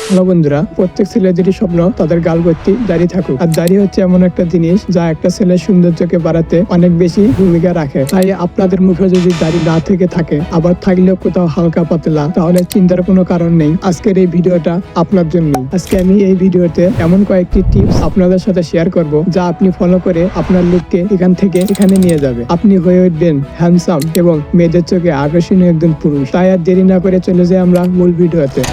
Hello বন্ধুরা, প্রত্যেক ছেলেদেরই স্বপ্ন তাদের গাল ভর্তি দাড়ি থাকুক। আর দাড়ি হচ্ছে এমন একটা জিনিস যা একটা ছেলের সৌন্দর্যকে বাড়াতে অনেক বেশি ভূমিকা রাখে। তাই আপনাদের মুখে যদি দাড়ি না থেকে থাকে, আবার থাকলেও কোথাও হালকা পাতলা, তাহলে চিন্তার কোনো কারণ নেই। আজকের এই ভিডিওটা আপনার জন্য। আজকে আমি এই ভিডিওতে এমন কয়েকটি টিপস আপনাদের সাথে শেয়ার করব, যা আপনি ফলো করে আপনার লুককে এখান থেকে এখানে নিয়ে যাবে। আপনি হয়ে উঠবেন হ্যান্ডসাম এবং মেয়েদের চোখে আকর্ষণীয় একজন পুরুষ। তাই আর দেরি না করে চলে যাই আমরা মূল ভিডিওতে।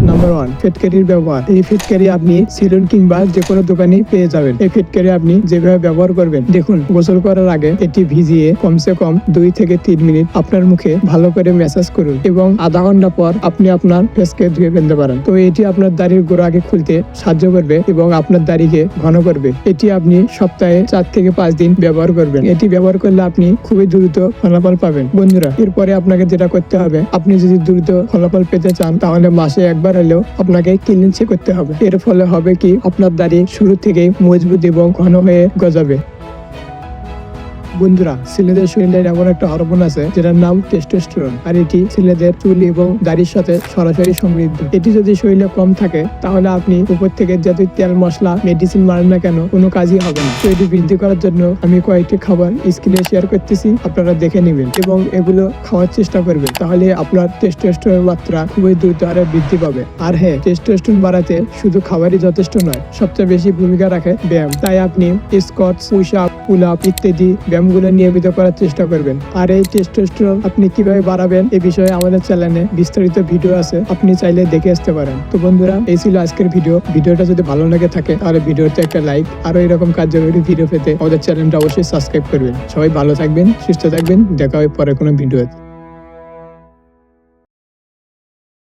নাম্বার 1, ফিটকারির ব্যবহার। এই ফিটকারি আপনি সেলুন কিংবা যে কোনো দোকানে পেয়ে যাবেন। এই ফিটকারি আপনি যেভাবে ব্যবহার করবেন, দেখুন, গোসল করার আগে এটি ভিজিয়ে কমসে কম 2 থেকে 3 মিনিট আপনার মুখে ভালো করে ম্যাসাজ করুন এবং আধা ঘন্টা পর আপনি আপনার ফেসকে ধুয়ে ফেলতে পারেন। তো এটি আপনার দাড়ির গোড়াকে খুলতে সাহায্য করবে এবং আপনার দাড়িকে ঘন করবে। এটি আপনি সপ্তাহে 4 থেকে 5 দিন ব্যবহার করবেন। এটি ব্যবহার করলে আপনি খুবই দ্রুত ফলাফল পাবেন। বন্ধুরা, এরপরে আপনাকে যেটা করতে হবে, আপনি যদি দ্রুত ফলাফল পেতে চান, তাহলে মাসে একবার হলেও আপনাকে ক্লিনজিং করতে হবে। এর ফলে হবে কি, আপনার দাড়ি শুরু থেকেই মজবুত এবং ঘন হয়ে গজাবে। বন্ধুরা, ছেলেদের শরীরে এমন একটা হরমোন আছে যেটার নাম টেস্টোস্টেরন, আর এটি ছেলেদের চুল এবং দাড়ির সাথে সরাসরি সমৃদ্ধ। এটি যদি শরীরে কম থাকে, তাহলে আপনি উপর থেকে যতই তেল মশলা মেডিসিন মারেন না কেন, কোনো কাজই হবে না। তো এটি বৃদ্ধি করার জন্য আমি কয়েকটি খাবার স্ক্রিনে শেয়ার করতেছি, আপনারা দেখে নেবেন এবং এগুলো খাওয়ার চেষ্টা করবেন। তাহলে আপনার টেস্টোস্টেরন মাত্রা খুবই দ্রুত হারে বৃদ্ধি পাবে। আর হ্যাঁ, টেস্টোস্টেরন বাড়াতে শুধু খাবারই যথেষ্ট নয়, সবচেয়ে বেশি ভূমিকা রাখে ব্যায়াম। তাই আপনি squats, push up, pull up ইত্যাদি ব্যায়ামগুলো নিয়মিত করার চেষ্টা করবেন। আর এই টেস্টোস্টেরন আপনি কিভাবে বাড়াবেন এ বিষয়ে আমাদের চ্যানেলে বিস্তারিত ভিডিও আছে, আপনি চাইলে দেখে আসতে পারেন। তো বন্ধুরা, এই ছিল আজকের ভিডিওটা যদি ভালো লাগে থাকে, তাহলে ভিডিওতে একটা লাইক, আরো এরকম কার্যকরী ভিডিও পেতে আমাদের চ্যানেলটা অবশ্যই সাবস্ক্রাইব করবেন। সবাই ভালো থাকবেন, সুস্থ থাকবেন, দেখা হয় পরে কোনো ভিডিওতে।